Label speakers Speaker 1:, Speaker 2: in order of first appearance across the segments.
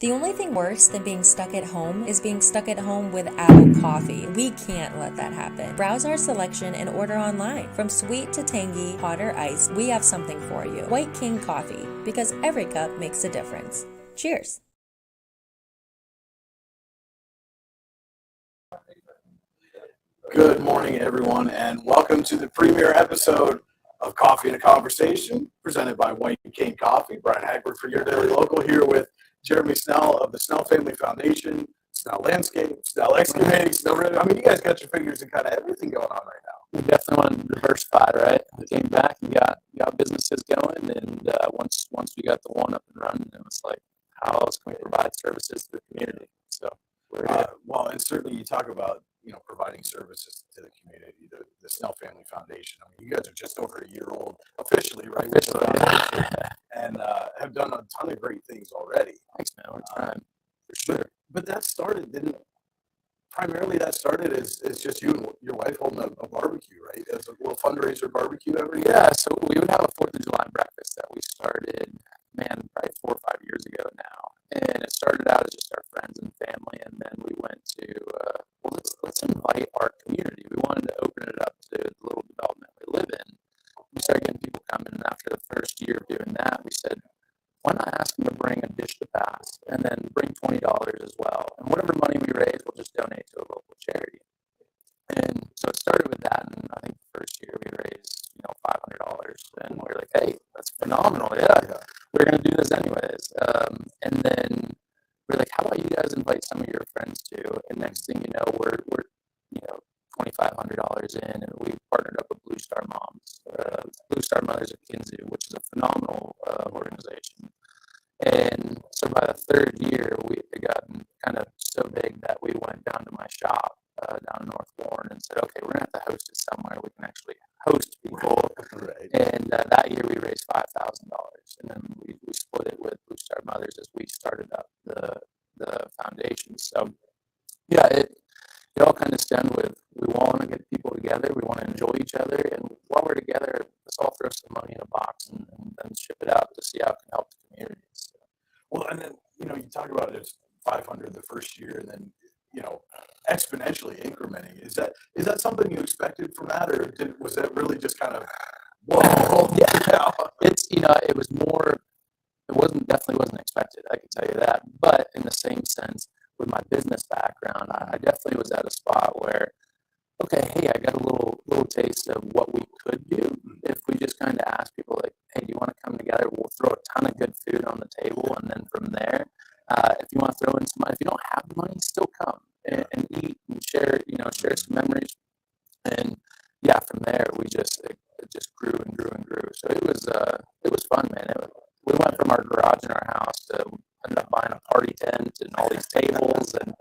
Speaker 1: The only thing worse than being stuck at home is being stuck at home without coffee. We can't let that happen. Browse our selection and order online. From sweet to tangy, hot or iced, we have something for you. White King Coffee, because every cup makes a difference. Cheers.
Speaker 2: Good morning, everyone, and welcome to the premiere episode of Coffee and a Conversation, presented by White King Coffee. Brian Hagberg for your daily local here with Jeremy Snell of the Snell Family Foundation, Snell Landscape, Snell Excavating, Snell. I mean, you guys got your fingers in kind of everything going on right now.
Speaker 3: We definitely want to diversify, right? We came back and got businesses going, and once we got the one up and running, it was like, how else can we provide services to the community? So
Speaker 2: well, and certainly you talk about providing services to the community, the Snell Family Foundation. I mean, you guys are just over a year old officially, right?
Speaker 3: Officially,
Speaker 2: and have done a ton of great things already.
Speaker 3: Thanks, man. We're trying for sure.
Speaker 2: But that started as just you and your wife holding a barbecue, right? As a little fundraiser barbecue every year.
Speaker 3: Yeah, so we would have a 4th of July breakfast that we started, man, probably 4 or 5 years ago now. And it started out as just our friends and family, and then we went to, let's invite our community. We wanted to open it up to the little development we live in. We started getting people coming, and after the first year of doing that, we said, why not ask them to bring a dish to pass and then bring $20 as well? And whatever money we raise, we'll just donate to a local charity. And so it started with that, and I think the first year we raised, $500, and we were like, hey, that's phenomenal, yeah. We're going to do this anyways. And then we're like, how about you guys invite some of your friends too? And next thing you know, we're $2,500 in, and we partnered up with Blue Star Moms, Blue Star Mothers of Kinzu, which is a phenomenal organization. And so by the 3rd year, we had gotten kind of so big that we went down to my shop down in North Warren and said, okay, we're going to have to host it somewhere we can actually host people.
Speaker 2: Right.
Speaker 3: And that year we raised $5,000. And then we split it with Blue Star Mothers as we started up the foundation. So, yeah, it all kind of stemmed with we want to get people together, we want to enjoy each other, and while we're together, let's all throw some money in a box and then ship it out to see how it can help the community. So.
Speaker 2: Well, and then you talk about it as 500 the first year, and then exponentially incrementing. Is that something you expected from that, or was that really just kind of whoa?
Speaker 3: Yeah, it's it was more. It definitely wasn't expected. I can tell you that. But in the same sense, with my business background, I definitely was at a spot where, okay, hey, I got a little taste of what we could do if we just kind of ask people like, hey, do you want to come together? We'll throw a ton of good food on the table, and then from there, if you want to throw in some money, if you don't have the money, still come and eat and share some memories. And yeah, from there it just grew and grew and grew. So it was fun, man. We went from our garage in our house to ended up buying a party tent and all these tables, and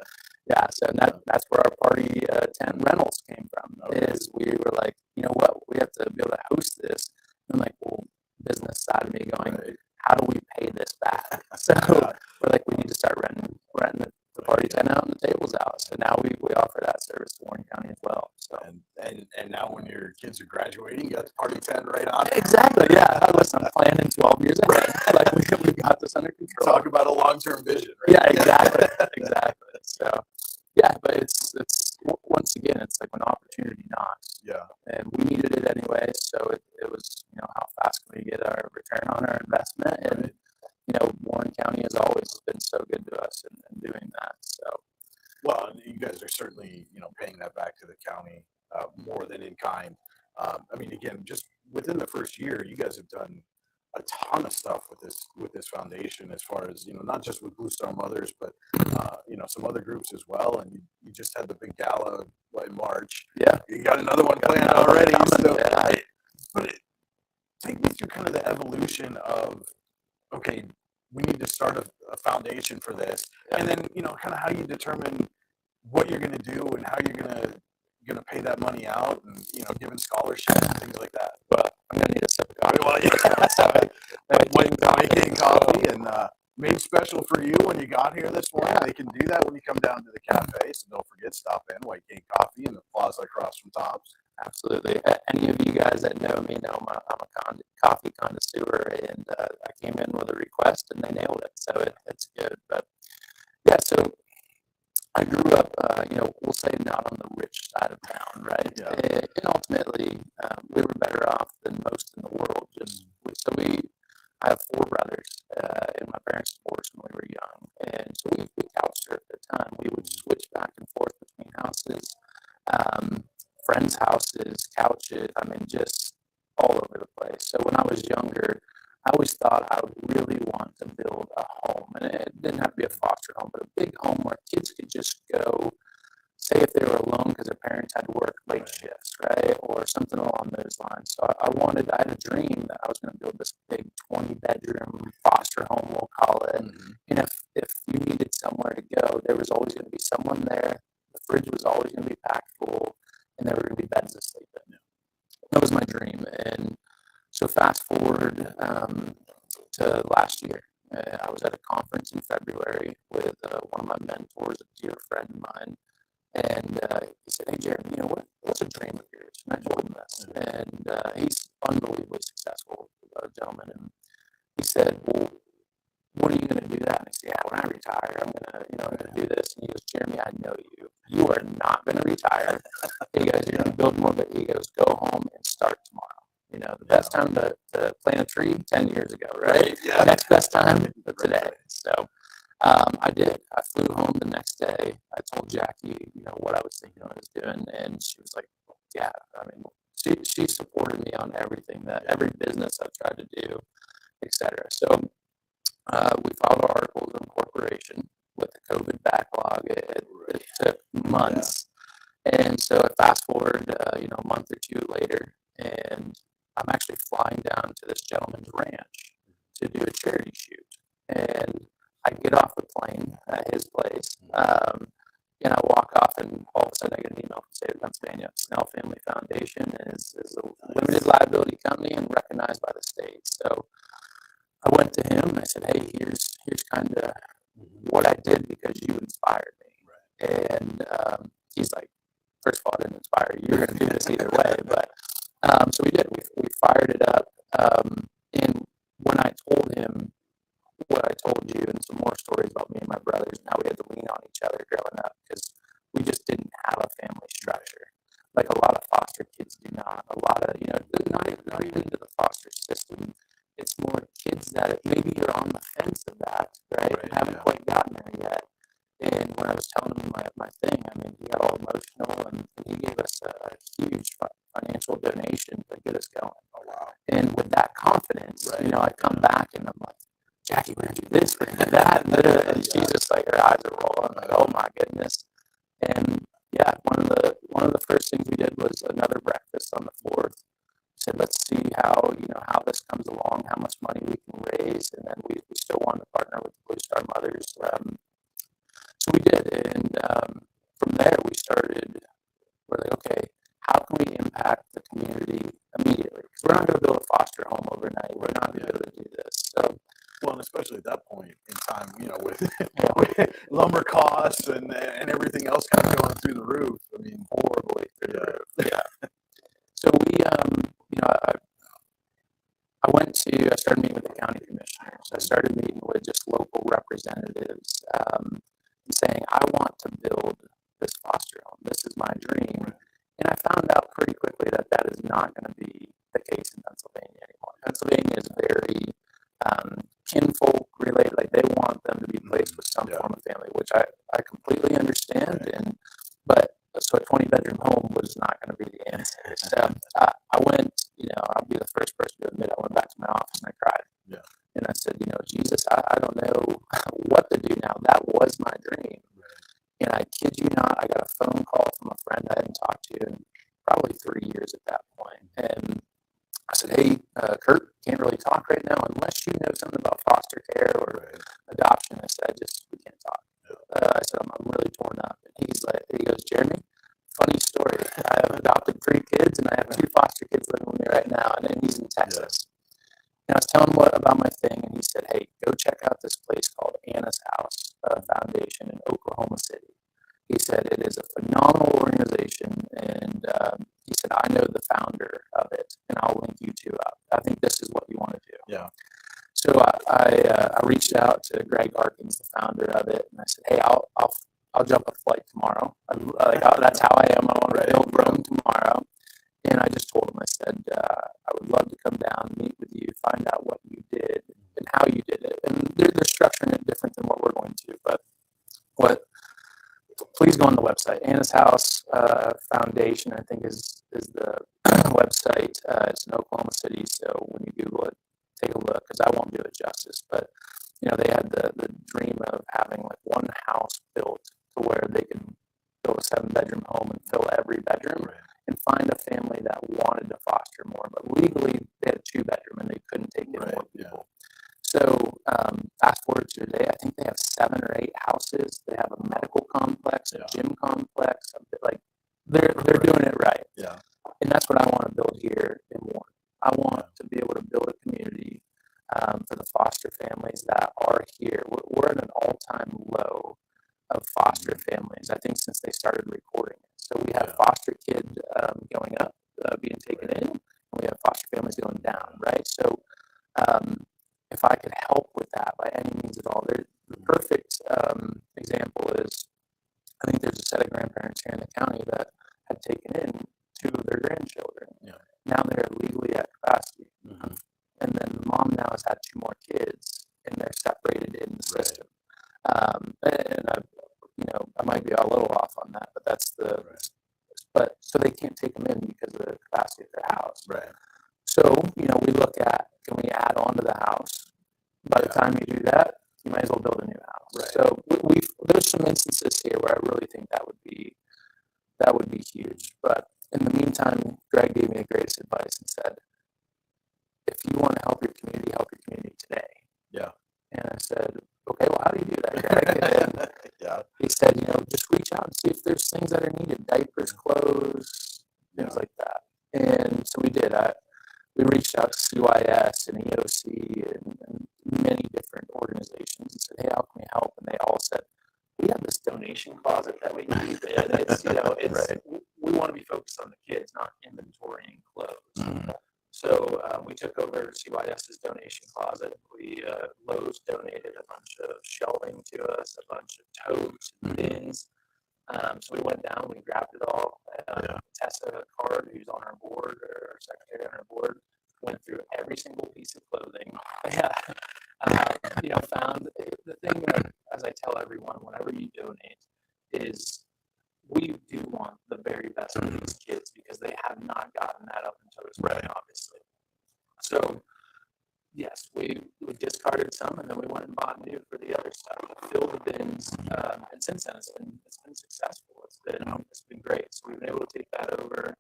Speaker 3: yeah, so that's where our party tent rentals came from. Is we were like, you know what, we have to be able to host this. And like, well, business side of me going, how do we pay this back? So we're like, we need to start renting the party tent out and the tables out. So now we offer that service to Warren County as well. So
Speaker 2: and now when your kids are graduating, you got the party tent right on.
Speaker 3: Exactly, yeah. Listen, I'm planning 12 years ahead. Like we got this under control.
Speaker 2: Talk about a long-term vision, right?
Speaker 3: Yeah, exactly. So yeah, but it's once again, it's like when opportunity knocks.
Speaker 2: Yeah.
Speaker 3: And we needed it anyway, so it was, how fast can we get our return on our investment? And Warren County has always been so good to us in doing that. So
Speaker 2: well, you guys are certainly paying that back to the county more than in kind. I mean, again, just within the first year, you guys have done a ton of stuff with this foundation, as far as not just with Blue Star Mothers, but some other groups as well. And you just had the big gala in March.
Speaker 3: Yeah,
Speaker 2: you got another one planned already. So,
Speaker 3: yeah.
Speaker 2: Take me through kind of the evolution of, okay, we need to start a foundation for this, and then kind of how you determine what you're going to do and how you're going to pay that money out, and giving scholarships and things like that.
Speaker 3: But I'm gonna need a sip of coffee.
Speaker 2: Well, White King Coffee, and made special for you when you got here this morning. They can do that when you come down to the cafe, so don't forget, stop in White King Coffee in the plaza across from Tops.
Speaker 3: Absolutely. Any of you guys that know me know I'm a coffee connoisseur, and I came in with a request and they nailed it. So it's good. But I have four brothers, and my parents divorced when we were young, and so we couch surfed a ton. We would switch back and forth between houses, friends' houses, couches. I mean, just all over the place. So when I was younger, I always thought I would really want to build a home, and it didn't have to be a foster home, but a big home where kids could just go. Say if they were alone because their parents had to work late shifts, right, or something along those lines. So I had a dream that I was going to build this big 20-bedroom foster home, we'll call it. And if you needed somewhere to go, there was always going to be someone there. The fridge was always going to be packed full, and there were going to be beds to sleep in. That was my dream. And so fast forward to last year. I was at a conference in February with one of my mentors, a dear friend of mine. And he said, "Hey, Jeremy, what's a dream of yours?" And I told him this. And he's unbelievably successful gentleman. And he said, "Well, when are you going to do that?" And I said, "Yeah, when I retire, I'm going to do this." And he goes, "Jeremy, I know you. You are not going to retire." He goes, "You're going to build more." But he goes, "Go home and start tomorrow." The best time to plant a tree, 10 years ago, right? Yeah. Next best time, today. So I did. I flew home the next day. I told Jackie, what I was thinking I was doing, and she was like, "Yeah." I mean, she supported me on every business I've tried to do, etc. So we filed our articles of incorporation with the COVID backlog. It took months, and so I fast forward, a month or two later, and I'm actually flying down to this gentleman's ranch to do a charity shoot, and I get off the plane at his place, and I walk off, and all of a sudden I get an email from the state of Pennsylvania. Snell Family Foundation is a limited liability company and recognized by the state. So I went to him and I said, "Hey, here's kind of what I did because you inspired me." Right. And he's like, "First of all, I didn't inspire you. You're going to do this either way." But so we did. We fired it up. And when I told him what I told you and some more stories about me and my brothers and how we had to lean on each other growing up because we just didn't have a family structure. Like a lot of foster kids do not. A lot of, not even into the foster system. It's more kids that maybe you're on the fence of that, right? And haven't quite gotten there yet. And when I was telling him my thing, I mean, he got all emotional and he gave us a huge financial donation to get us going. Oh, wow. And with that confidence, I come back and I'm like, "Jackie, we're going to do this, we're going to do that." And she's just like, her eyes are rolling. I'm like, "Oh my goodness." And yeah, one of the first things we did was another breakfast on the 4th. Said, let's see how this comes along, how much money we can raise. And then we still wanted to partner with the Blue Star Mothers. So we did. And from there, we're like, okay, how can we impact the community immediately? Because we're not going to build a foster home overnight. We're not going to be able to do this. So,
Speaker 2: well, and especially at that point in time, with lumber costs and everything else kind of going through the roof. I mean,
Speaker 3: horribly through the roof. Yeah. So we, I started meeting with the county commissioners. I started meeting with just local representatives and saying, "I want to build this foster home. This is my dream." And I found out pretty quickly that is not going to be the case in Pennsylvania anymore. Pennsylvania is very kinfolk related. Like they want them to be placed with some form of family, which I completely understand. So a 20-bedroom home was not going to be the answer. So I went, I'll be the first person to admit I went back to my office and I cried. Yeah. And I said, Jesus, I don't know what to do now. That was my dream. Right. And I kid you not, I got a phone call from a friend I hadn't talked to in probably 3 years at that point. And I said, "Hey, Kurt, can't really talk right now unless you know something about foster care or adoption." I said, we can't talk. I said, I'm really torn up. And he goes, "Jeremy, funny story. I have adopted 3 kids and I have 2 foster kids living with me right now." And then he's in Texas. And I was telling him about my thing. And he said, "Hey, go check out this place called Anna's House Foundation in Oklahoma City." He said, "It is a phenomenal organization." And he said, "I know the founder of it and I'll link you two up. I think this is what you want to do." Yeah. So I reached out to Greg Harkins, the founder of it, and I said, "Hey, I'll jump a flight tomorrow. That's how I am. I want to build Rome tomorrow." And I just told him, I said, "I would love to come down, meet with you, find out what you did, website. Anna's House Foundation, I think, is the website. It's in Oklahoma City, so when you Google it, take a look, because I won't do it justice. But they had the dream of having like one house built to where they could build a 7-bedroom home and fill every bedroom, and find a family that wanted to foster more, but legally they had a 2-bedroom and they couldn't take in more people. So fast forward to today, I think they have 7 or 8 houses. They have a medical complex, a gym complex. Like they're doing it right.
Speaker 2: Yeah.
Speaker 3: And that's what I want to build here in Warren. I want to be able to build a community for the foster families that are here. We're at an all-time low of foster families, I think, since they started recording it. So we have foster kids going up, being taken in, and we have foster families going down, right? So if I could help with that by any means at all, the perfect example is, I think there's a set of grandparents here in the county that had taken in 2 of their grandchildren. Yeah. Now they're legally at capacity. Mm-hmm. And then the mom now has had 2 more kids, and they're separated in the system. And I might be a little off on that, but that's but so they can't take them in because of the capacity of their house. Right. So, we look at, can we add on to the house? By the time you do that, you might as well build a new house. Right. So there's some instances here where I really think that would be huge. But in the meantime, Greg gave me the greatest advice and said, if you want to help your community today. Yeah. And I said, okay, well, how do you do that, Greg? He said, just reach out and see if there's things that are needed, diapers, clothes, things like that. And so we did. We reached out to CYS and EOC and many different organizations and said, hey, how can we help? And they all said, we have this donation closet that we need. And it's, we want to be focused on the kids, not inventorying clothes. Mm-hmm. So we took over CYS's donation closet. Lowe's donated a bunch of shelving to us, a bunch of totes and bins. So we went down, we grabbed it all. Tessa Card, who's on our board, or our secretary on our board, went through every single piece of clothing. Found the thing that, as I tell everyone, whenever you donate, is we do want the very best for these kids because they have not gotten that up until this point, obviously. So, yes, we discarded some, and then we went and bought new for the other stuff, filled the bins, and since then it's been successful. It's been great. So we've been able to take that over.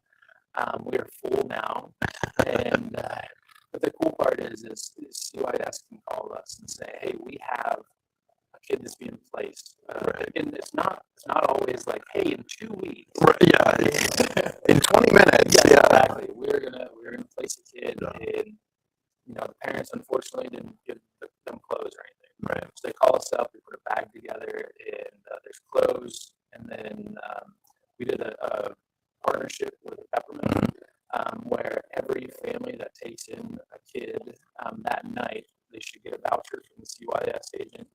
Speaker 3: We are full now, and but the cool part is CYS can call us and say, hey, we have a kid that's being placed, and it's not always like, hey, in 2 weeks,
Speaker 2: in 20 minutes,
Speaker 3: exactly. We're gonna place a kid, and the parents unfortunately didn't give them clothes or anything. Right. So they call us up, we put a bag together, and there's clothes, and then we did a partnership with Peppermint, where every family that takes in a kid that night, they should get a voucher from the CYS agent,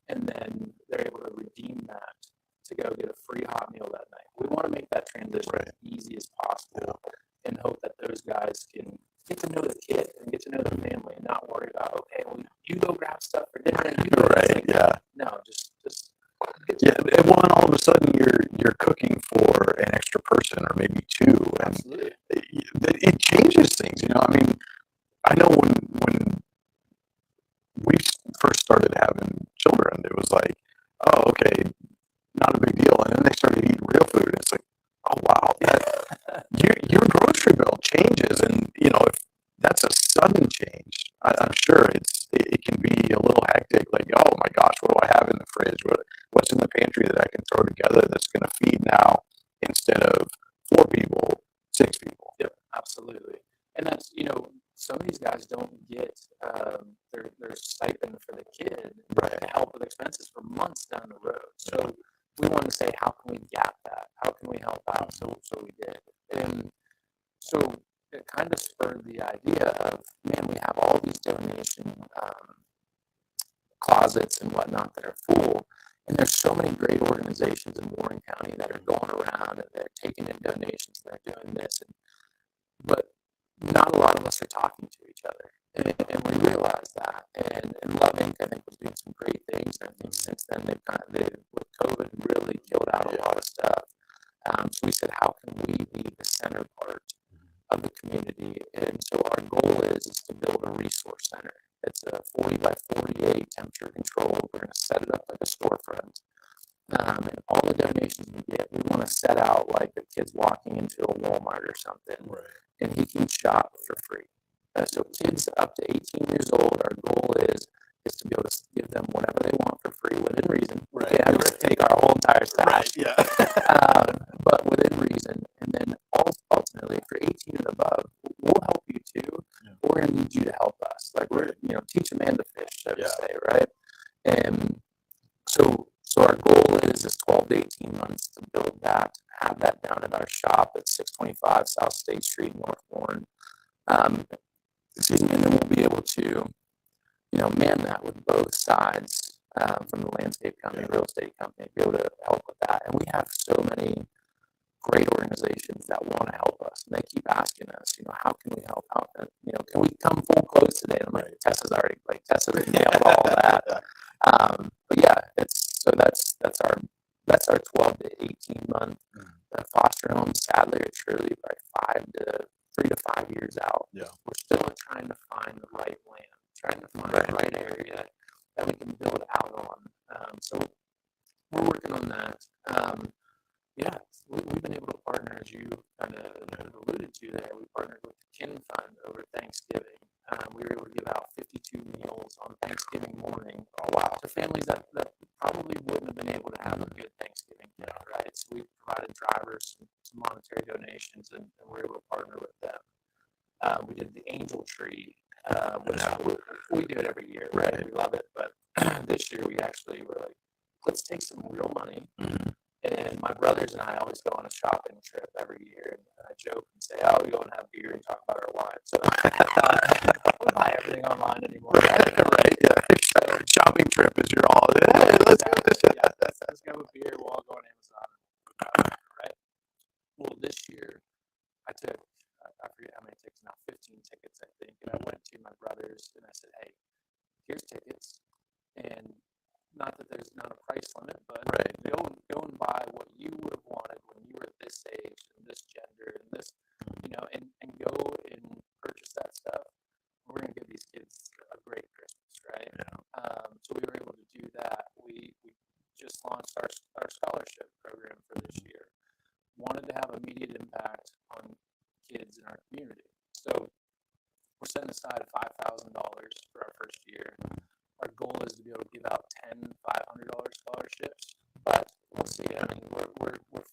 Speaker 3: and then they're able to redeem that to go get a free hot meal that night. We want to make that transition as easy as possible, and hope that those guys can get to know the kid and get to know the family, and not worry about, okay, well, you go grab stuff for dinner, and you go no, just
Speaker 2: and all of a sudden you're cooking for an extra person or maybe 2, and it changes things. I mean, I know when we first started having children, it was like, oh, okay, not a big deal, and then they started eating real food, and it's like, oh wow, your grocery bill changes, and if that's a sudden change, I'm sure it can be a little hectic. Like, oh my gosh, what do I have in the fridge? What's in the pantry that I can throw together that's going to feed now, instead of 4 people, 6 people?
Speaker 3: Yep, absolutely. And that's some of these guys don't get their stipend for the kid to help with expenses for months down the road. So we want to say, how can we gap that? How can we help out? So we did. And so it kind of spurred the idea of, man, we have all these donation closets and whatnot that are full. And there's so many great organizations in Warren County that are going around and they're taking in donations and they're doing this. But not a lot of us are talking to each other. And we realized that. And Love Inc., I think, was doing some great things. And I think since then, with COVID really killed out a lot of stuff. So we said, how can we be the center part of the community? And so our goal is to build a resource center. It's a 40 by 48 temperature controlled. We're going to set it up like a storefront. And all the donations we get, we want to set out like the kid's walking into a Walmart or something,
Speaker 2: Right.
Speaker 3: and he can shop for free. So kids up to 18 years old, our goal is to be able to give them whatever they want for free within reason.
Speaker 2: Right.
Speaker 3: We can't just take our whole entire stash.
Speaker 2: Right. Yeah.
Speaker 3: But within reason. And then ultimately, for 18 and above, we'll help you too.
Speaker 2: Yeah.
Speaker 3: But we're going to need you to help us. Like we're, teach a man to fish, so to say, right? And so our goal is 12 to 18 months to build that, have that down at our shop at 625 South State Street, North Warren. And then we'll be able to, man that with both sides from the landscape company, real estate company, be able to help with that. And we have so many great organizations that want to help us. And they keep asking us, how can we help out? Can we come full close today? And I'm like, Tessa's nailed all that. But yeah, that's our 12 to 18 month foster home. Sadly or truly, by 3 to 5 years out. Yeah. We're still trying to find the right land, trying to find the right area that we can build out on. So we're working on that. We've been able to partner, as you kind of alluded to there. We partnered with the Kin Fund over Thanksgiving. We were able to give out 52 meals on Thanksgiving morning. Oh, wow. To families that probably wouldn't have been able to have a good Thanksgiving dinner, right? So we provided drivers some monetary donations, and we're able to partner with them. We did the Angel Tree, which we do it every year, right? We love it. But this year we actually were like, let's take some real money. Mm-hmm. And my brothers and I always go on a shopping trip every year. And I joke and say, we go and have beer and talk about our wives. So we buy everything online anymore. Right, yeah. So, shopping trip is your all. Let's go. Let's go with beer. We'll all go on Amazon. Right. Well, this year I took, I forget how many tickets now, 15 tickets, I think. And I went to my brothers and I said, hey, here's tickets. And not that there's not a price limit, but go and buy what you would have wanted when you were this age and this gender and this, and go and purchase that stuff. We're going to give these kids a great Christmas, right? Yeah. So we were able to do that. We just launched our scholarship program for this year. Wanted to have immediate impact on kids in our community. So we're setting aside $5,000 for our first year. Our goal is to be able to give out 10 $500 scholarships, but we'll see. I mean, we're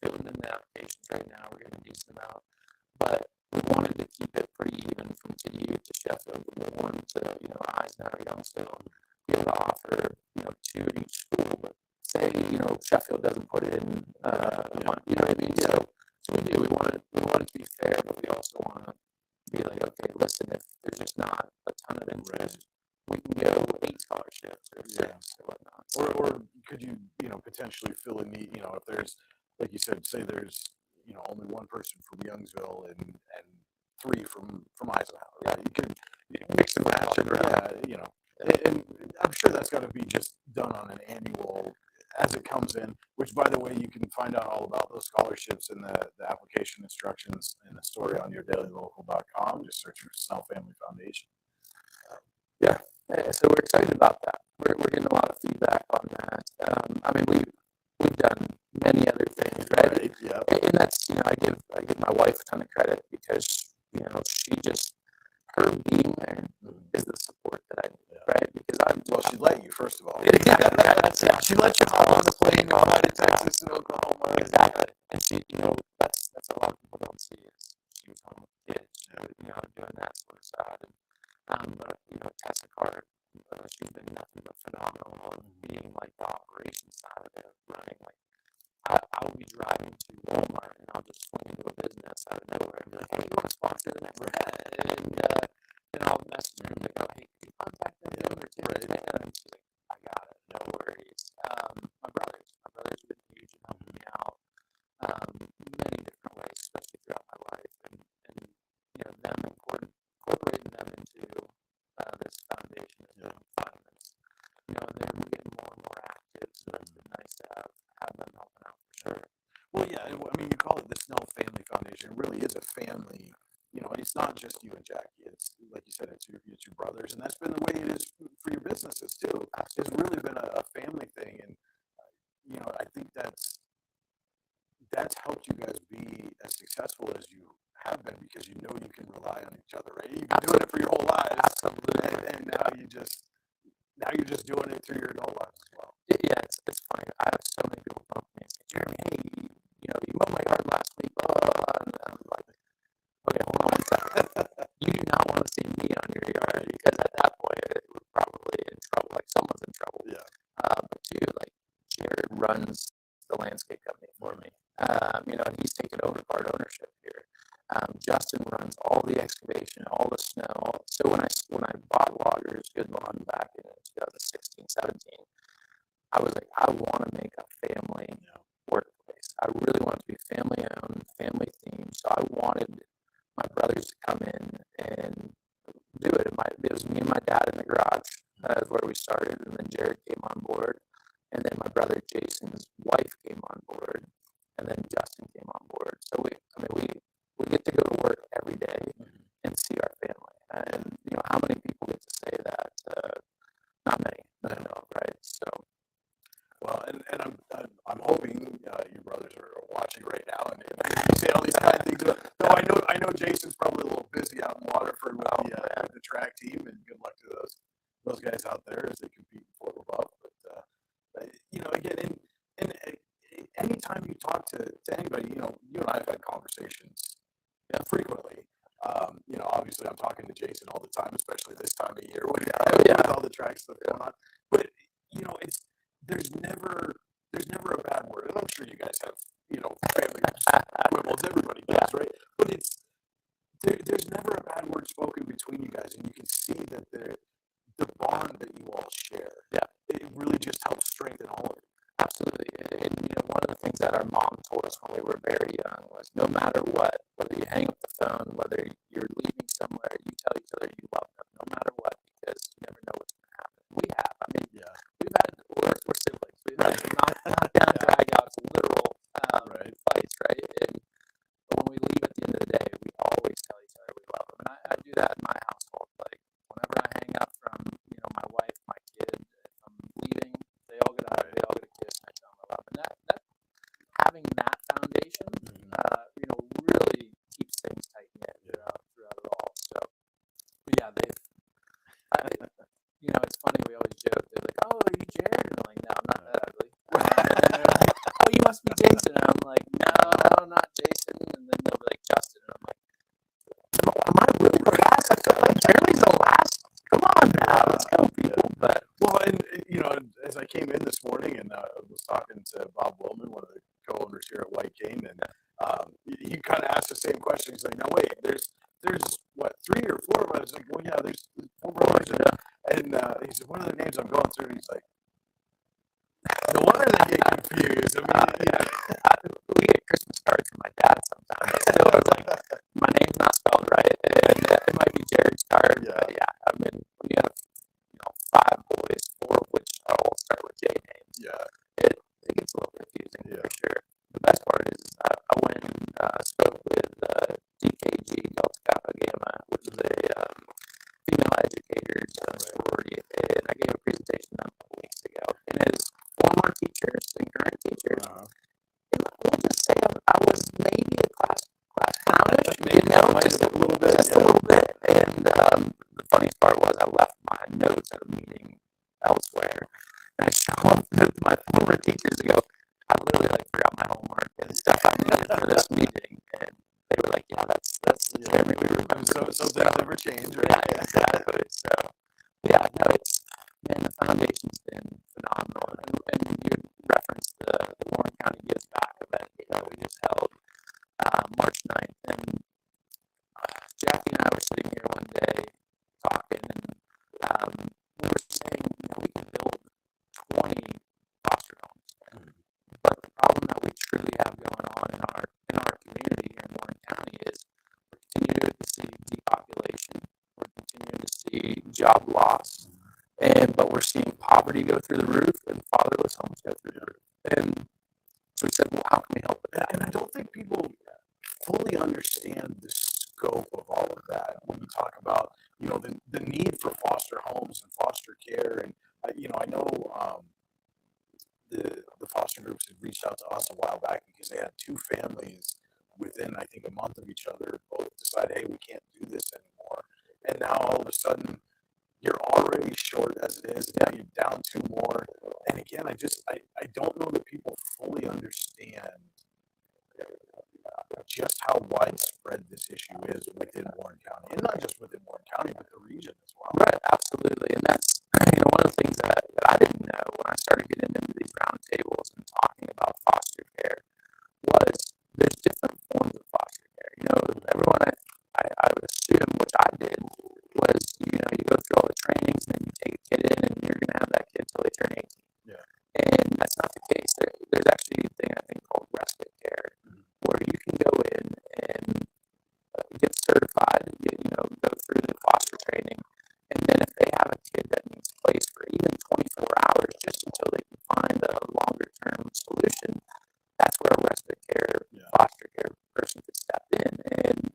Speaker 3: filling in the applications right now. We're getting a decent amount, but we wanted to keep it pretty even from TDU to Sheffield, Warren to Eisenhower, Youngsville. Be able to offer 2 at each school, but say Sheffield doesn't put it in, you know what I mean? So we do. We want to be fair, but we also want to be like, okay, listen, if there's just not a ton of interest. We can go 8 scholarships or 6 or whatnot. So,
Speaker 2: or could you, potentially fill a need, if there's, like you said, say there's, only one person from Youngsville and 3 from Eisenhower. Yeah, you could
Speaker 3: mix and match it around.
Speaker 2: And I'm sure that's got to be just done on an annual as it comes in, which, by the way, you can find out all about those scholarships in the application instructions in the story on yourdailylocal.com. Just search for Snell Family Foundation.
Speaker 3: Yeah. So we're excited about that. We're getting a lot of feedback on that. I mean, we've done many other things, right? Yeah. And that's I give my wife a ton of credit because she just her being there is the support that I need, right? Because
Speaker 2: she let you first of all.
Speaker 3: Yeah. She let you hop on the plane and fly to Texas and Oklahoma. Exactly. And she, that's a lot of people don't see is she was home with kids, doing that sort of side. But Tessa Carter, she's been nothing but phenomenal on being like the operations side of it, running. Like I'll be driving to Walmart and I'll just swing into a business out of nowhere and be like, hey, you want to sponsor the next ad? And I'll message her and be like, oh, hey, can you contact them? And she's like, I got it, no worries. My brothers have been huge in helping me out many different ways, especially throughout my life, and them incorporating them into this foundation has been fun. We're getting more and more active, so that's been nice to have
Speaker 2: mean, you call it the Snell Family Foundation. It really is a family. It's not just you and Jackie. It's like you said, it's your brothers, and that's been the way it is for your businesses too. It's really been a family thing, and I think that's helped you guys be as successful as you have been because you can rely on each other, right? You've been doing it for your whole lives,
Speaker 3: Absolutely.
Speaker 2: and now you're just doing it through your adult lives as well.
Speaker 3: Yeah, it's funny. I have so many people come up to me and say, Jeremy, hey, you mowed my yard last week, blah, blah, blah. And I'm like, okay, hold on one second. You do not want to see me on your yard because at that point we're probably in trouble, like someone's in trouble.
Speaker 2: Yeah.
Speaker 3: But two, like Jared runs the landscape company for me. And he's taken over part ownership here. Justin runs all the excavation, all the snow. So when I bought Loggers Good Lawn back in 2016, 17, I was like, I want to make a family workplace. I really want it to be family owned, family themed. So I wanted my brothers to come in and do it. It was me and my dad in the garage. That's where we started. And then Jared came on board. And then my brother Jason's wife came on board. And then Justin came on board. So we get to go to work every day and see our family. And how many people get to say that? Not many that I know of, right? So.
Speaker 2: Well, and I'm hoping your brothers are watching right now, and you say all these kind of things. No, I know Jason's probably a little busy out in Waterford with the track team, and good luck to those guys out there as they compete in Fort Leboeuf. But again, and anytime you talk to anybody, you and I have had conversations frequently. Obviously I'm talking to Jason all the time, especially this time of year with all the track stuff going on. But there's never a bad word. And I'm sure you guys have, family quibbles. Everybody does, right? But there's never a bad word spoken between you guys, and you can see that the bond that you all share.
Speaker 3: Yeah.
Speaker 2: It really just helps strengthen all of it.
Speaker 3: Absolutely. And one of the things that our mom told us when we were very young was no matter what, whether you hang up the phone, whether you're leaving somewhere, you tell each other you love them, no matter what, because you never know what's going to happen. We have. I mean, we're siblings. We've had knockdown, drag-outs, literal fights, right? And when we leave at the end of the day, we always tell each other we love them. And I do that in my household. Like, whenever I hang up from, my wife, my kid, if I'm leaving, they all get a hug, they all get a kiss, and I tell them I love them. And that having that foundation, really keeps things tight knit throughout it all. So, but yeah, it's funny, we always joke, they're like, oh, are you Jared? And I'm like, no, I'm not that ugly. And they're like, oh, you must be Jason. And I'm like, no, not Jason. And then they'll be like, Justin. And I'm like, am I really the last? I feel like Jeremy's the last. Come on now, let's go, people. But
Speaker 2: and as I came in this morning and was talking to Bob Willman, one of the co-owners here at White Cane, and he kind of asked the same question. He's like, "No, wait, there's what, 3 or 4 of us?" I was like, "Well, yeah, there's 4 brothers." And he said, "What are the names I'm going through?" And he's like, "No wonder they get confused." I mean,
Speaker 3: we get Christmas cards from my dad sometimes. So it's like, my name's not spelled right, and it might be Jared's card.
Speaker 2: Yeah.
Speaker 3: But yeah, I mean, when you have 5 boys, 4 of which all start with J names, it gets a little confusing for sure. The best part is I went and spoke with DKG, Delta Kappa Gamma, which is a female educators sorority, and I gave a presentation a couple weeks ago. And as former teachers and current teachers, we'll just say I was maybe a class clownish, just a little bit. And the funniest part was I left my notes at a meeting elsewhere, and I show up to my former teachers and go, I literally forgot my homework and stuff I needed for this meeting, and they were like, yeah, that's Jeremy, we remember.
Speaker 2: So things never change, right?
Speaker 3: Yeah, exactly. So yeah, no, the foundation's been phenomenal, and you referenced the Warren County Gives Back event we just held March 9th, and Jackie and I were sitting here one day talking, and we were saying we can build 20 foster homes, but the problem that we truly have going on in our community here in Warren County is we're continuing to see depopulation, we're continuing to see job loss, but we're seeing poverty go through the roof and fatherless homes go through the roof. And So we said, well, how can we help with that?
Speaker 2: And I don't think people fully understand the scope of all of that when you talk about, the need for foster homes and foster care. And, I know the foster groups had reached out to us a while back because they had two families within, I think, a month of each other both decided, hey, we can't do this anymore. And now all of a sudden, you're already short as it is. Now you're down two more. And again, I don't know that people fully understand just how widespread this issue is within Warren County, and not just within Warren County, but the region as well.
Speaker 3: Right, absolutely. And that's one of the things that I didn't know when I started getting into these roundtables and talking about foster care was there's different forms of foster care. Everyone I would assume, which I did, was you go through all the trainings and then you take a kid in and you're going to have that kid till they turn 18.
Speaker 2: Yeah.
Speaker 3: And that's not the case. There's actually a thing I think called respite care, where you can go in and get certified, go through the foster training, and then if they have a kid that needs place for even 24 hours just until they can find a longer term solution, that's where a respite care, foster care person could step in. And,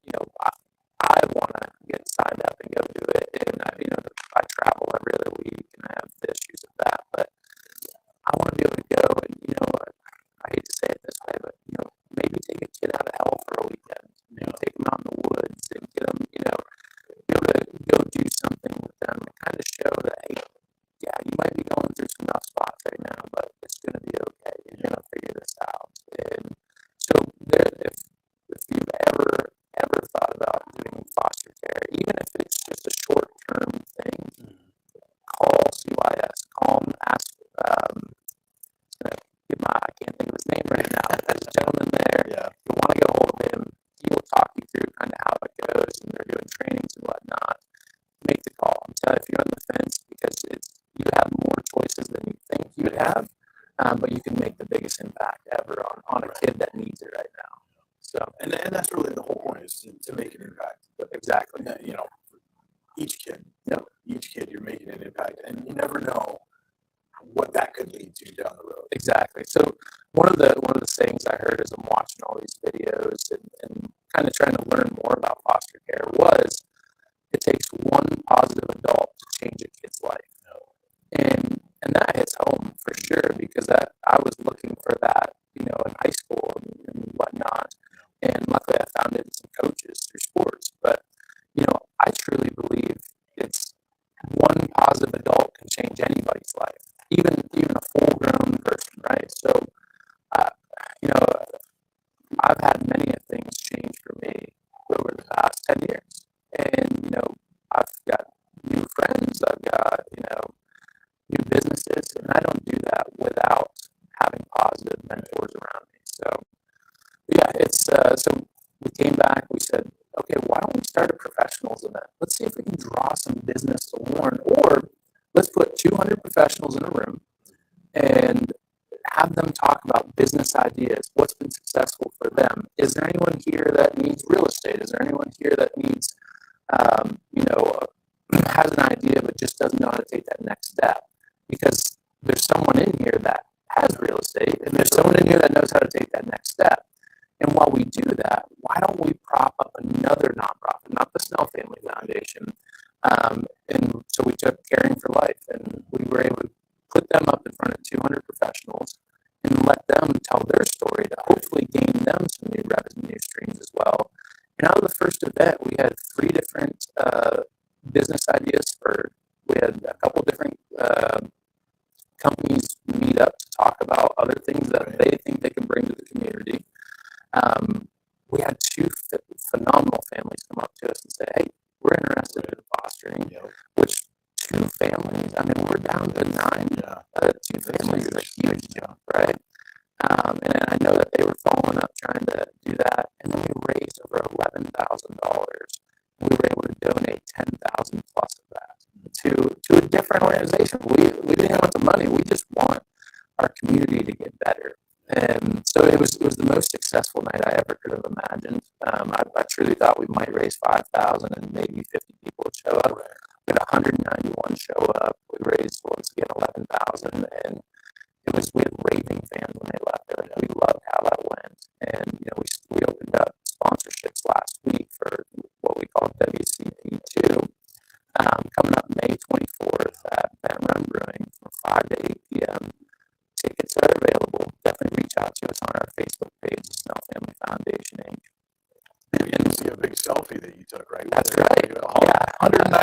Speaker 3: I want to get signed up and go do it. And, I travel every other week and I have the issues of that. But I want to be able to go and, I hate to say it this way, but, maybe take a kid out of hell for a weekend. Take them out in the woods and get them, be able to go do something with them and kind of show that, hey, yeah, you might be going through some rough spots right now, but it's going to be okay. You're going to figure this out. And so if you've ever thought about doing foster care, even if it's just a short-term thing, call CYS, call them, ask, I can't think of his name right now, but there's a gentleman there.
Speaker 2: Yeah.
Speaker 3: You want to get a hold of him, he will talk you through kind of how it goes, and they're doing trainings and whatnot. Make the call. I'm telling you, if you're on the fence, because you have more choices than you think you would have, but you can make the biggest impact ever on a kid that needs it right now. So,
Speaker 2: and that's really the whole point, is to make an impact.
Speaker 3: Exactly.
Speaker 2: Each kid, you're making an impact, and you never know what that could lead to down the road.
Speaker 3: Exactly. So one of the sayings I heard as I'm watching all these videos and kind of trying to learn more about foster care was, it takes one positive adult to change a kid's life. And that hits home for sure, because I was looking for that, in high school and whatnot. And luckily I found it in some coaches through sports. But, I truly believe it's one positive adult can change anybody's life, even a full-grown person, right? So, I've had many things change for me over the past 10 years. And, I've got new friends, I've got, new businesses, and I don't do that without having positive mentors around me. So, yeah, so we came back, we said, okay, why don't we start a professionals event? Let's see if we can draw some business to Warren, or let's put 200 professionals in a room and have them talk about business ideas, what's been successful for them. Is there anyone here that needs real estate? Is there anyone here that needs, has an idea but just doesn't know how to take that next step? Because there's someone in here that has real estate, and there's someone in here that knows how to take that next step. And while we do that, why don't we prop up another nonprofit, not the Snell Family Foundation? And so we took Caring for Life, and we were able to put them up in front of 200 professionals and let them tell their story to hopefully gain them some new revenue streams as well. And out of the first event, we had 3 different business ideas we had a couple different companies meet up to talk about other things that they think they can bring to the community. We had 2 phenomenal families come up to us and say, hey, we're interested in fostering, which 2 families, we're down to 9. 2 families is a huge jump, right? And I know that they were following up trying to do that, and then we raised over $11,000. We were able to donate 10,000 plus of that to a different organization. We didn't want the money. We just want our community to get better. And so it was the most successful night I ever could have imagined. I truly thought we might raise 5,000 and maybe 50 people would show up. We had 191 show up. We raised once again 11,000, and we had raving fans when they left. They're like, we love 5 to 8 p.m. Tickets are available. Definitely reach out to us on our Facebook page, Snell Family Foundation, Inc.
Speaker 2: You can see a big selfie that you took, right?
Speaker 3: That's right. Yeah.
Speaker 2: 190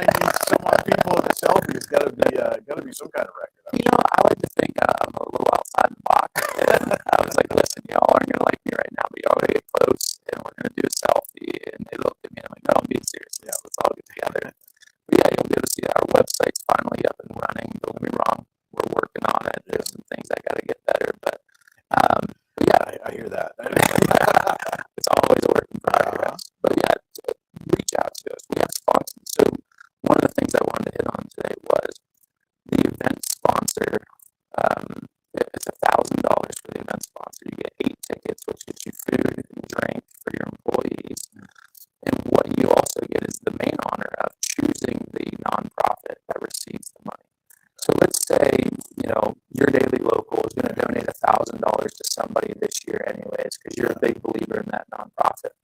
Speaker 2: some odd people in a selfie. It's got to be some kind of record.
Speaker 3: I like to think I'm a little outside the box. And I was like, listen, y'all aren't going to like me right now, but y'all going to get close and we're going to do a selfie. And they looked at me and I'm like, no, I'm being serious. Yeah, let's all get together. But yeah, you'll be able to see our website's finally up and running. Don't get me wrong. We're working on it. There's some things I got to get better, but yeah.
Speaker 2: I hear that.
Speaker 3: It's always a work in progress. But yeah, reach out to us. We have sponsors. So one of the things I wanted to hit on today was the event sponsor. It's $1,000 for the event sponsor. You get 8 tickets, which gets you food and drink for your employees. And what you also get is the main honor of choosing the nonprofit that receives the money. So let's say, your daily local is going to donate $1,000 to somebody this year anyways, because you're a big believer in that nonprofit.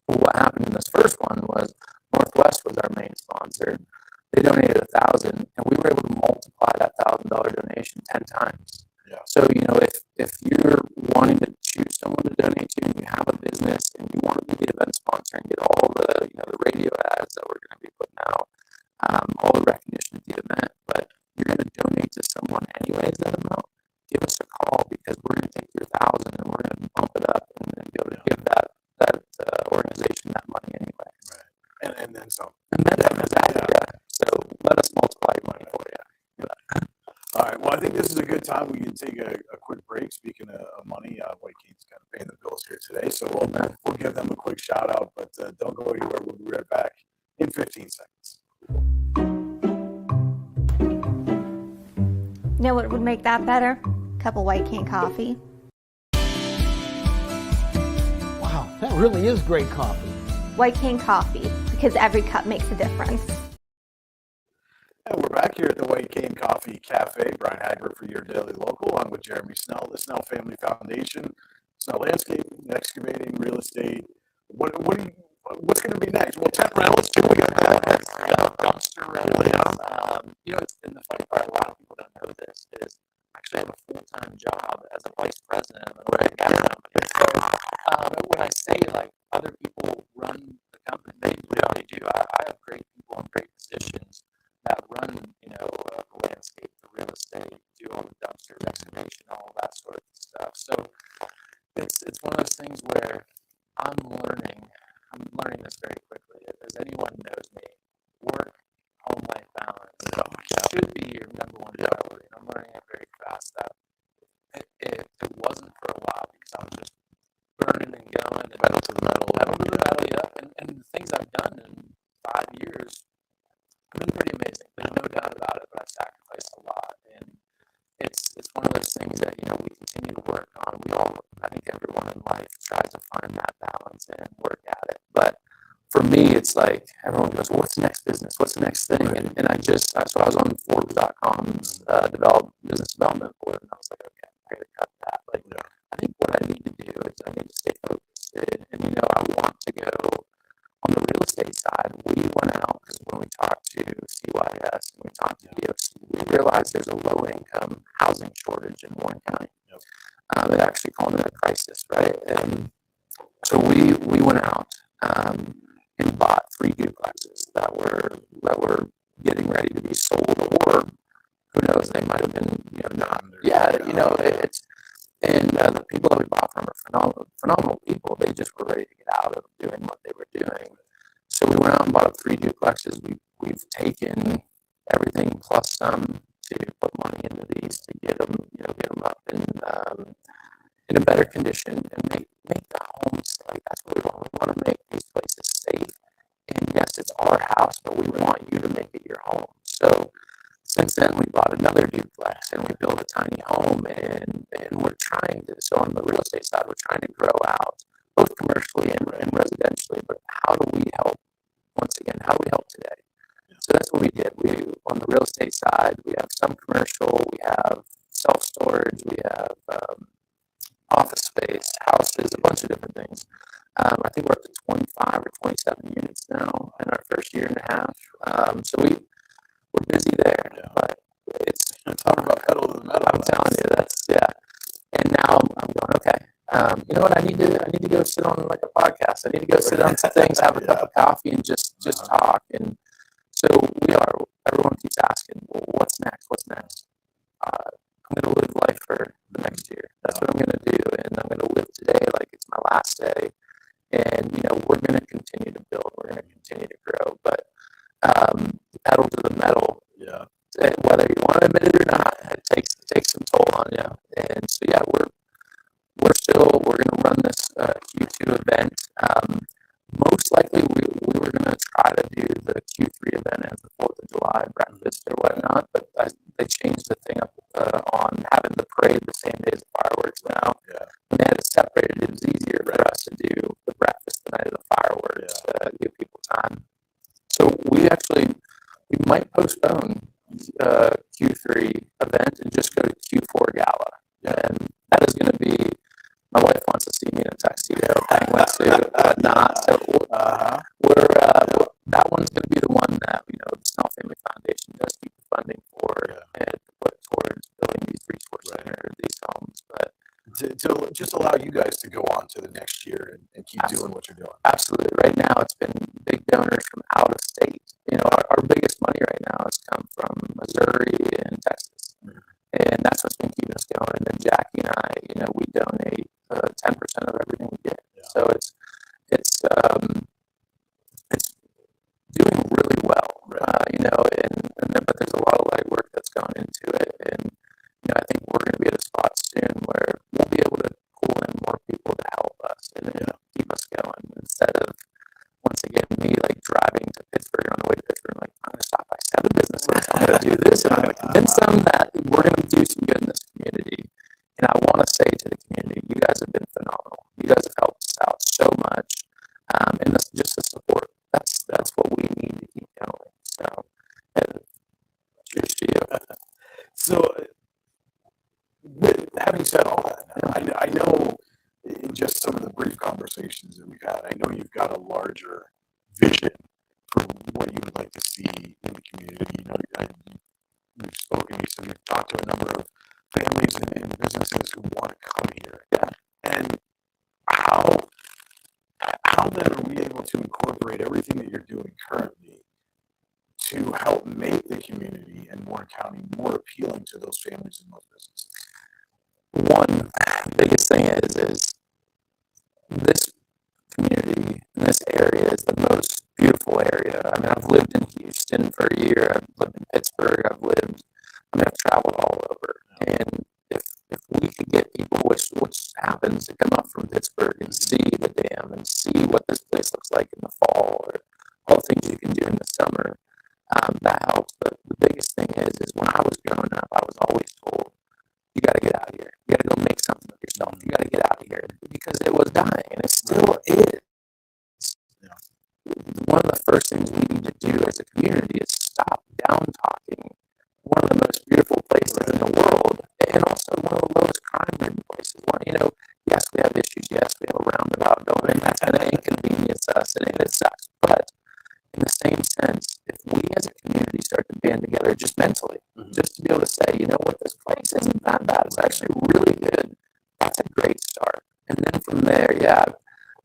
Speaker 3: Well, what happened in this first one was Northwest was our main sponsor. They donated $1,000, and we were able to multiply that $1,000 donation 10 times.
Speaker 2: Yeah.
Speaker 3: So, if you're wanting to choose someone to donate to, and you have a business, and you want to be the event sponsor and get all the, the radio ads that we're going to be putting out, all the recognition at the event, but you're going to donate to someone anyways that amount, give us a call because we're going to take your $1,000 and we're going to bump it up and then be able to give that organization that money anyway.
Speaker 2: Right. And then some.
Speaker 3: And then exactly, yeah. So let us multiply your money for you.
Speaker 2: All right. Well, I think this is a good time. We can take a quick break. Speaking of money, White Cane's kind of paying the bills here today, so we'll give them a quick shout out. But don't go anywhere. We'll be right back in 15 seconds.
Speaker 4: You know what would make that better? A cup of White Cane coffee.
Speaker 5: Wow, that really is great coffee.
Speaker 4: White Cane coffee, because every cup makes a difference.
Speaker 2: And we're back here at the White Cane Coffee Cafe. Brian Hagler for your daily local. I'm with Jeremy Snell, the Snell Family Foundation, Snell Landscaping, Excavating, Real Estate. What's going to be next? Well, tent rentals too. We got that.
Speaker 3: Dumpster rentals. And the funny part, a lot of people don't know this, is I actually have a full-time job as a vice president of an oil and gas company. So when I say other people run the company, they really do. I have great people in great positions that run, the landscape, the real estate, do all the dumpster excavation, all of that sort of stuff. So it's one of those things where I'm learning this very quickly. As anyone knows me, work, home life balance should be your number one priority. And I'm learning it very fast that it wasn't for a while because I was just burning and going and
Speaker 2: pedal to the metal.
Speaker 3: And the things I've done in 5 years have been pretty amazing. There's no doubt about it, but I've sacrificed a lot. And it's one of those things that, we continue to work on. I think everyone in life tries to find that balance and work at it. But for me, it's like everyone goes, well, what's the next business? What's the next thing? And I was on Forbes.com's business development board, and I was like, okay, I got to cut that. I think what I need to do is I need to stay focused. And I want to go on the real estate side. We went out because when we talked to CYS and we talked to DOC, we realized there's a low-income housing shortage in Warren County. It actually called it a crisis, right? And so we went out and bought 3 duplexes that were getting ready to be sold, or who knows, they might have been not. It's and the people that we bought from are phenomenal people. They just were ready to get out of doing what they were doing. So we went out and bought 3 duplexes. We've taken everything plus some to put money into these to get them up in a better condition and make the homes that's what we want. We want to make these places safe. And yes, it's our house, but we want you to make it your home. So since then, we bought another duplex and we built a tiny home, and we're trying to. So on the real estate side, we're trying to grow out both commercially and residentially. But how do we help? Once again, how do we help today? So that's what we did. On the real estate side, we have some commercial, we have self-storage, we have office space, houses, a bunch of different things. I think we're up to 25 or 27 units now in our first year and a half. So we're busy there, but it's
Speaker 2: talking about pedal
Speaker 3: you know what, I need to go sit on like a podcast. I need to go sit on some things, have a cup of coffee, and just talk. And so everyone keeps asking, well, what's next? What's next? I'm going to live life for the next year. That's what I'm going to do. And I'm going to live today like it's my last day. And, we're going to continue to build. We're going to continue to grow. But pedal to the metal, whether you want to admit it or not, it takes some toll on you. And so, we're going to run this Q2 event. Most likely, we were going to try to do the Q3 event as the 4th of July breakfast or whatnot, but they changed the thing up on having the parade the same day as the fireworks now. Yeah. When they had it separated, it was easier for us to do the breakfast the night of the fireworks, give people time. So we might postpone Q3 event and just go to Q4 gala. And that is going to be, my wife wants to see me in a tuxedo, penguin suit, whatnot. So that one's going to be the one that, the Snell Family Foundation does keep the funding for and put towards building these resource centers, these homes. But
Speaker 2: to just allow you guys to go on to the next year and keep doing what you're doing.
Speaker 3: Absolutely. Right now, it's been big donors from out of state. Our biggest money right now has come from Missouri and Texas. Mm-hmm. And that's what's been keeping us going. And then Jackie and I, we donate 10% of everything we get. Yeah. So it's doing really well, but there's a lot of legwork that's gone into it. And, I think we're going to be at a spot soon where we'll be able to pull in more people to help us and keep us going instead of, once again, me like driving to Pittsburgh on the way to Pittsburgh, like, I'm going to stop by 7 businesses. I'm going to do this, and I'm going to convince them that we're going to do some good in this community. And I want to say to the community, you guys have been phenomenal. You guys have helped us out so much, and that's just the support. That's what we need to keep going. So, cheers to you.
Speaker 2: So, having said all that, I know in just some of the brief conversations that we've had, I know you've got a larger vision for what you would like to see in the community. You've spoken, you said you've talked to a number of families and businesses who want to come here. Yeah. And how then are we able to incorporate everything that you're doing currently to help make the community and Warren County more appealing to those families and those businesses?
Speaker 3: One biggest thing is this community in this area is the most beautiful area. I mean, I've lived in Houston for a year. I've lived in Pittsburgh. I've traveled all over. And if we could get people, which happens, to come up from Pittsburgh and see the dam and see what this place looks like in the fall, or all the things you can do in the summer, that helps. But the biggest thing is when I was growing up, I was always told, you got to get out of here. You got to go make something of yourself. You got to get out of here, because it was dying, and it still is. Yeah. One of the first things we need to do as a community is stop down talking one of the most beautiful places in the world, and also one of the lowest crime-ridden places. Yes, we have issues. Yes, we have a roundabout going, and that's going to inconvenience us, and it sucks. But in the same sense, if we as a community start to band together just mentally, just to be able to say, what, this place isn't that bad, it's actually really good, that's a great start. And then from there,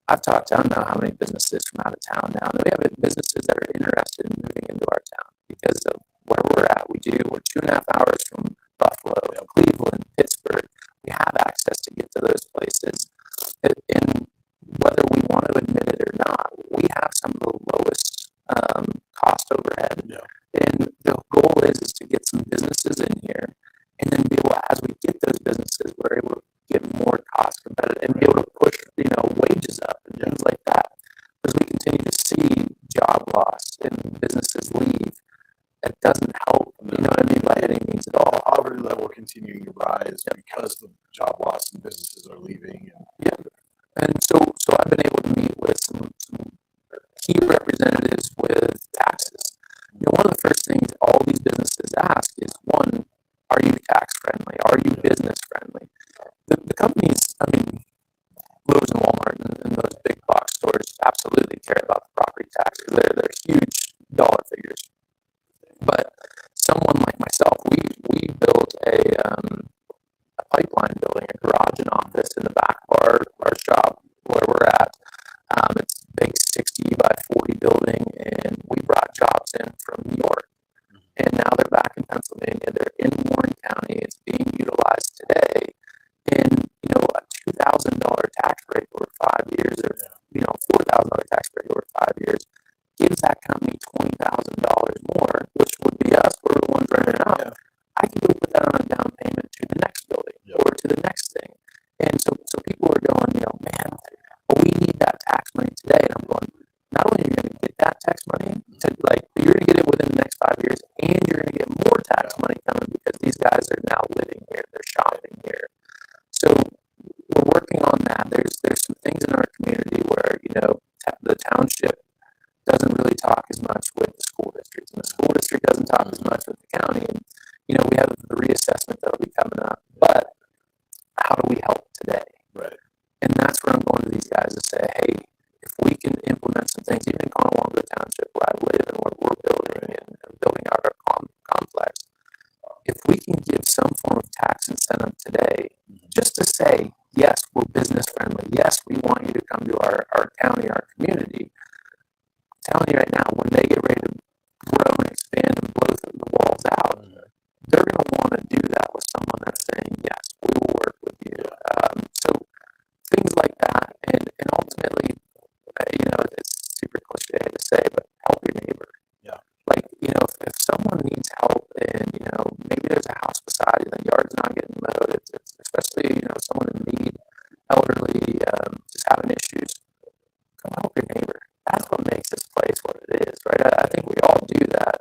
Speaker 3: I've talked to, I don't know how many businesses from out of town now, and we have businesses that are interested in moving into our town because of where we're at. We're 2.5 hours from Buffalo, Cleveland, Pittsburgh. We have access to get to those places. And whether we want to admit it or not, we have some of the lowest cost overhead. Yeah. And the goal is to get some businesses in here, and then be able, as we get those businesses, we're able to get more cost competitive and be able to push, wages up and things like that. As we continue to see job loss and businesses leave, it doesn't help, by any means at all.
Speaker 2: Poverty level continuing to rise because the job loss and businesses are leaving.
Speaker 3: And so I've been able to meet with some key representatives with taxes. One of the first things all these businesses ask is, one, are you tax friendly? Are you business friendly? The companies, Lowe's and Walmart and those big box stores absolutely care about the property tax. They're huge dollar figures. But someone like myself, we built a pipeline building, a garage and office in the back today, and a $2,000 tax break over 5 years, or $4,000 tax break over 5 years, gives that company $20,000 more, which would be us. We're the ones running it out. I can go put that on a down payment to the next building or to the next thing. And so people are going, man, well, we need that tax money today. And I'm going, not only are you going to get that tax money, you're going to get it within the next 5 years, and you're going to get more tax money coming because these guys are now living here, they're shopping here. So we're working on that. There's some things in our community where the township doesn't really talk as much with the school districts, and the school district doesn't talk as much with the county. And we have the reassessment that'll be coming up. But how do we help today?
Speaker 2: Right.
Speaker 3: And that's where I'm going to these guys to say, hey, if we can implement some things, even in Conowongo Township, where I live and where we're building and building out our complex, if we can give some form of tax incentive today, just to say, yes, we're business friendly. Yes, we want you to come to our county, our community. I'm telling you right now, when they get ready to grow and expand and blow the walls out, they're going to want to do that with someone that's saying, yes, we will work with you. So things like that, and ultimately, it's super cliche to say, but help your neighbor.
Speaker 2: Yeah.
Speaker 3: If someone needs help, and maybe there's a house beside you, the yard's not getting mowed, it's especially someone in need, elderly, just having issues. Come help your neighbor. That's what makes this place what it is, right? I think we all do that,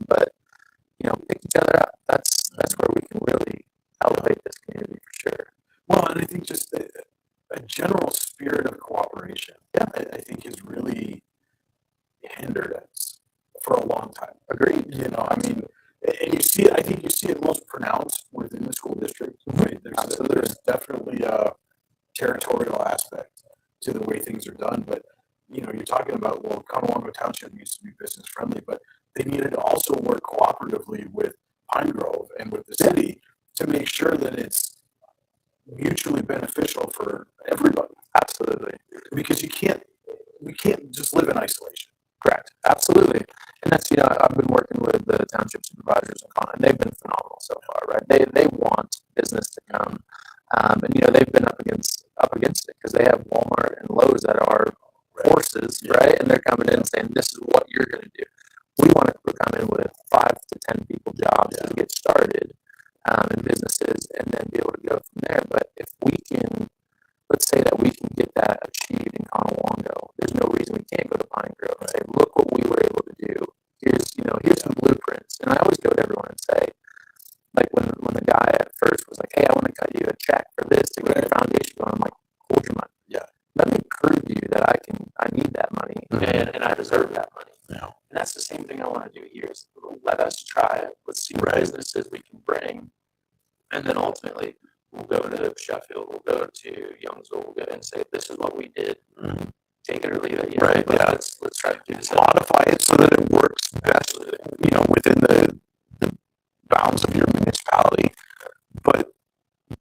Speaker 3: but pick each other up. That's where we can really elevate this community for sure.
Speaker 2: Well, and I think just a general spirit of cooperation, I think has really hindered us for a long time.
Speaker 3: Agreed.
Speaker 2: And you see it. I think you see it most pronounced within the school district. Right? There's definitely a territorial aspect to the way things are done, but you're talking about, well, Conowongo Township used to be business friendly, but they needed to also work cooperatively with Pine Grove and with the city to make sure that it's mutually beneficial for everybody.
Speaker 3: Absolutely.
Speaker 2: Because we can't just live in isolation.
Speaker 3: Correct. Absolutely. And that's, I've been working with the township supervisors in Conowongo, and they've been phenomenal so far, right? They want business to come. And they've been up against it because they have Walmart and Lowe's that are forces, right? And they're coming in and saying, this is what you're going to do. We want to come in with 5 to 10 people jobs to get started in businesses, and then be able to go from there. But if we can, let's say that we can get that achieved in Conowongo, there's no reason we can't go to Pine Grove and say, look what we were able to do. Here's some blueprints. And I always go to everyone and say, when the guy at first was like, hey, I want to cut you a check for this to get your foundation going, I'm like, hold your money.
Speaker 2: Yeah.
Speaker 3: Let me prove to you that I need that money, and I deserve that money.
Speaker 2: Yeah.
Speaker 3: And that's the same thing I want to do here. Is let us try it. Let's see what businesses we can bring. And then ultimately, we'll go to Sheffield, we'll go to Youngsville, we'll go and say, this is what we did. Take it or leave it.
Speaker 2: Right.
Speaker 3: But let's try to do this.
Speaker 2: Modify it so that it works best, within the bounds of your municipality. But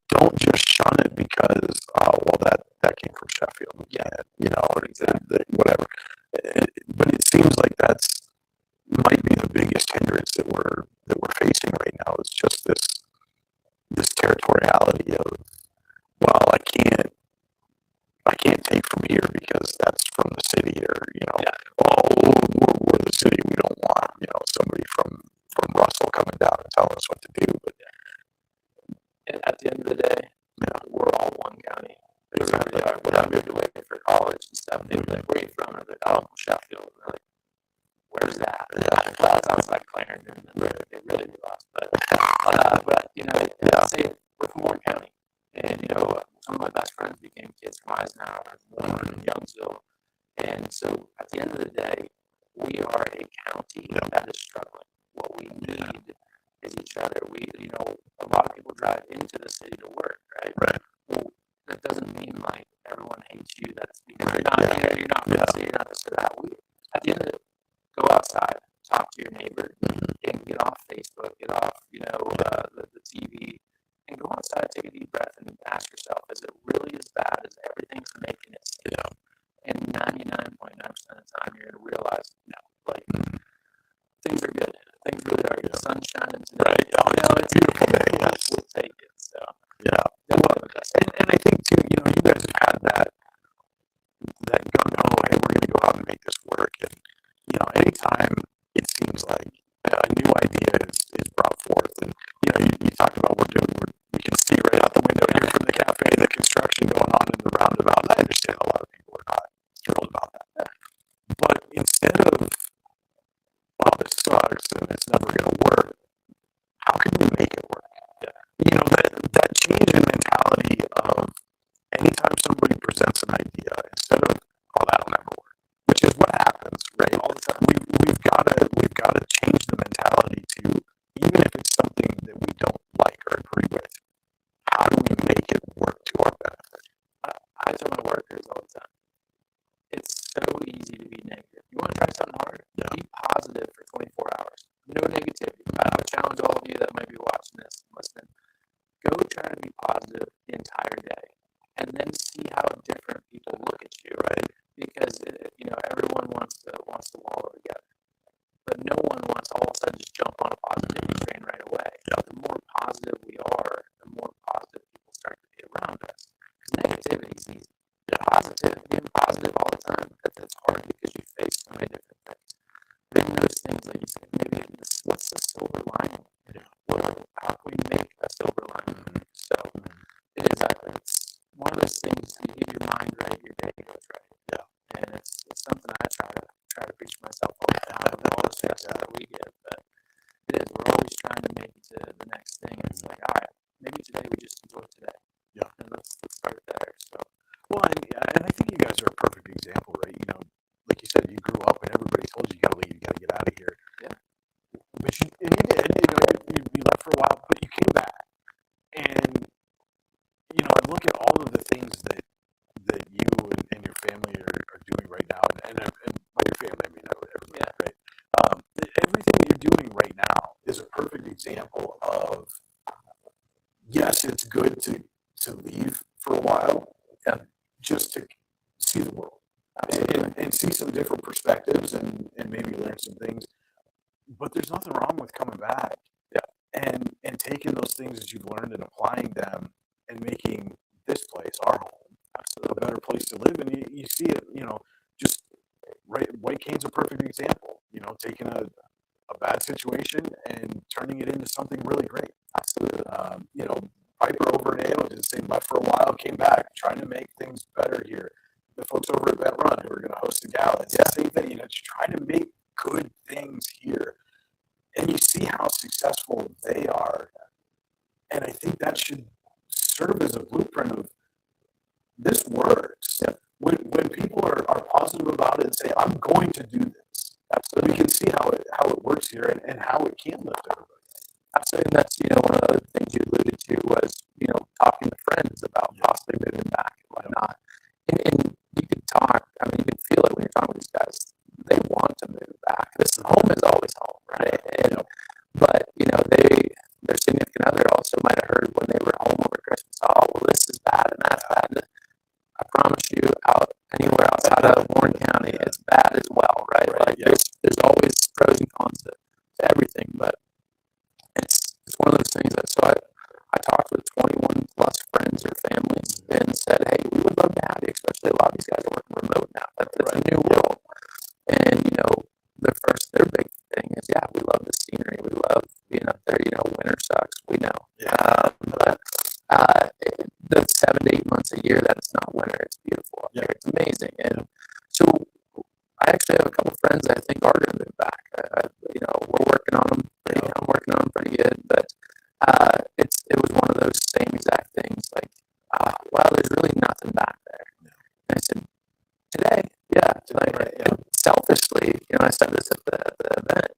Speaker 2: don't just shun it because, that came from Sheffield.
Speaker 3: Yeah.
Speaker 2: Whatever. But it seems like that's might be the biggest hindrance that we're facing right now. Is just this territoriality of, well, I can't take from here because that's from the city, or we're the city. We don't want somebody from Russell coming down and telling us what to do. But
Speaker 3: at the end of the day, we're all one county. We really are. When I moved away for college and stuff, they were like, where are you from? I was like, oh, Sheffield. And they're like, where's that? I was like, Clarendon. And they really lost. But say we're from Warren County. And, some of my best friends became kids from Eisenhower and Youngsville. And so at the end of the day, we are a county that is struggling. What we need is each other. A lot of people drive into the city to work, right?
Speaker 2: Right.
Speaker 3: Well, that doesn't mean like everyone hates you. That's because you're not here, you're not from the city, you're not this or that. At the end of it, go outside, talk to your neighbor, and get off Facebook, get off, the TV, and go outside, take a deep breath, and ask yourself, is it really as bad as everything's making it seem?
Speaker 2: Yeah.
Speaker 3: And 99.9% of the time, you're going to realize, things are good. Things really are good. The sun's shining today.
Speaker 2: Right. It's a beautiful day. Yes.
Speaker 3: We'll take it. So.
Speaker 2: like or agree with, how do we make it work to our benefit?
Speaker 3: I tell my workers all the time, it's so easy to be negative. You want to try something hard?
Speaker 2: Yeah.
Speaker 3: Be positive for 24 hours. No negativity. I would challenge all of you that might be watching this and listening. Go try to be positive the entire day, and then see how different people look at you, right? Because everyone wants to wallow together, but no one wants all of a sudden just jump on a positivity train right away. The more positive we are, the more positive people start to be around us. Because negativity is easy. Being positive all the time, that's hard because you face so many different things. Then those things, like you said, maybe what's the silver lining? How can we make a silver lining? So it's one of those things. You get your mind right, your day goes right.
Speaker 2: Yeah.
Speaker 3: And it's something I try to preach to myself all the time with all the sessions that we get. But it is. We're always trying to make it to the next thing. And it's like, all right, maybe today we just enjoy today.
Speaker 2: Yeah.
Speaker 3: And let's start there. So.
Speaker 2: Well, and I think you guys are a perfect example, right? Like you said, you grew up and everybody told you got to leave, you got to get out of here.
Speaker 3: Yeah.
Speaker 2: But you did. You left for a while, but you came back. And I look at all of the things that you and your family are doing right now, and by your family, I mean everybody, right? Everything that you're doing right now is a perfect example of, yes, it's good to leave for a while, just to see the world and see some different perspectives and maybe learn some things. But there's nothing wrong with coming back, and taking those things that you've learned and applying them and making this place, our home, a better place to live. And you see it, just right. White Cane's a perfect example. Taking a bad situation and turning it into something really great. Absolutely. Piper over in Ale did the same, left for a while, came back, trying to make things better here. The folks over at Bet Run who are going to host the gala, it's the same thing. Just trying to make good things here. And you see how successful they are. And I think that should serve as a blueprint of this works. Yeah. When people are positive about it and say, I'm going to do this, absolutely, we can see how it works here and how it can lift everybody.
Speaker 3: Absolutely. And that's, one of the other things you alluded to was, talking to friends about possibly moving back and whatnot. And you could talk, you can feel it when you're talking with these guys. They want to move back. This home is always home, right? And, but, their significant other also might have heard when they were home over Christmas, oh, well, this is bad and that's bad. And I promise you, anywhere outside of Warren County, it's bad as well, right? There's always pros and cons to everything, but it's one of those things that, so I talked with 21 plus friends or families and said, hey, we would love to have you, especially a lot of these guys are working remote now. That's a new world. And, their big thing is, we love the scenery. We love being up there. Winter sucks. We know. But the 7 to 8 months a year that it's not winter, it's beautiful up there. It's amazing. And so I actually have a couple friends that I think are going to move back. We're working on them. I'm working on them pretty good. But it was one of those same exact things. Like, wow, there's really nothing back there. And I said, today, selfishly, I said this at the event.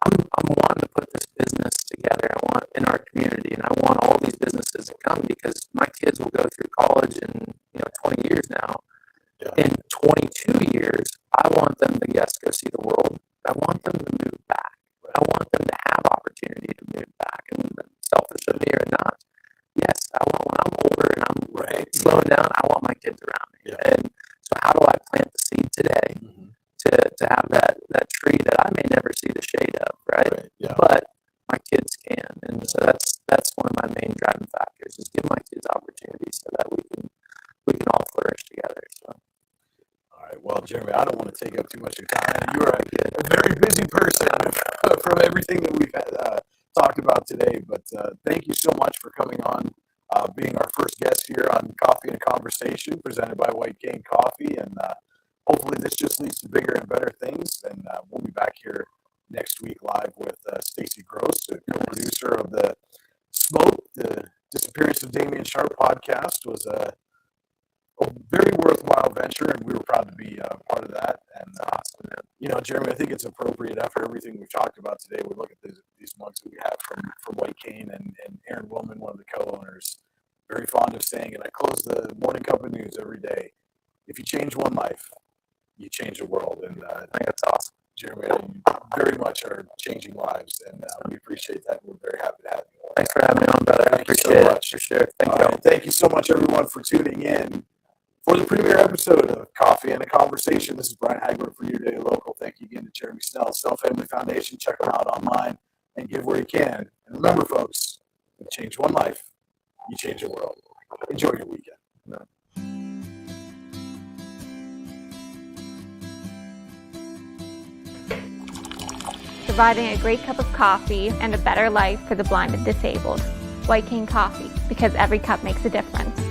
Speaker 3: I'm wanting to put this business together. I want in our community, and I want all these businesses to come because my kids will go through college in 20 years now. Yeah. In 22 years, I want them to go see the world. I want them to move back. I want them to have opportunity to move back. And selfish of me or not, yes, I want when I'm older and I'm slowing down, I want my kids around me. Yeah. And so how do I plant the seed today to have that tree that I may never see the shade of, right? Yeah. But my kids can. And so that's one of my main driving factors is give my kids opportunities so that we can all flourish together. So.
Speaker 2: All right. Well, Jeremy, I don't want to take up too much of your time. You are a very busy person from everything that we've talked about today. But thank you so much for coming on, being our first guest here on Coffee and a Conversation, presented by White Cane Coffee. And hopefully this just leads to bigger and better things. And we'll be back here next week live with Stacy Gross, the co-producer of the Smoke. The Disappearance of Damian Sharp podcast was a very worthwhile venture, and we were proud to be part of that. And Jeremy, I think it's appropriate after everything we've talked about today. We look at these these mugs that we have from White Cane and Aaron Willman, one of the co-owners, very fond of saying, and I close the Morning Cup of News every day, if you change one life, you change the world. And
Speaker 3: I think that's awesome.
Speaker 2: Jeremy, you very much are changing lives, and we appreciate that. We're very happy to have you on.
Speaker 3: Thanks for having me on, brother. I appreciate it. For sure. Thank you.
Speaker 2: And thank you so much, everyone, for tuning in for the premiere episode of Coffee and a Conversation. This is Brian Hagler for Your Daily Local. Thank you again to Jeremy Snell, Snell Family Foundation. Check them out online and give where you can. And remember, folks, you change one life, you change the world. Enjoy your weekend.
Speaker 4: Providing a great cup of coffee and a better life for the blind and disabled. White Cane Coffee, because every cup makes a difference.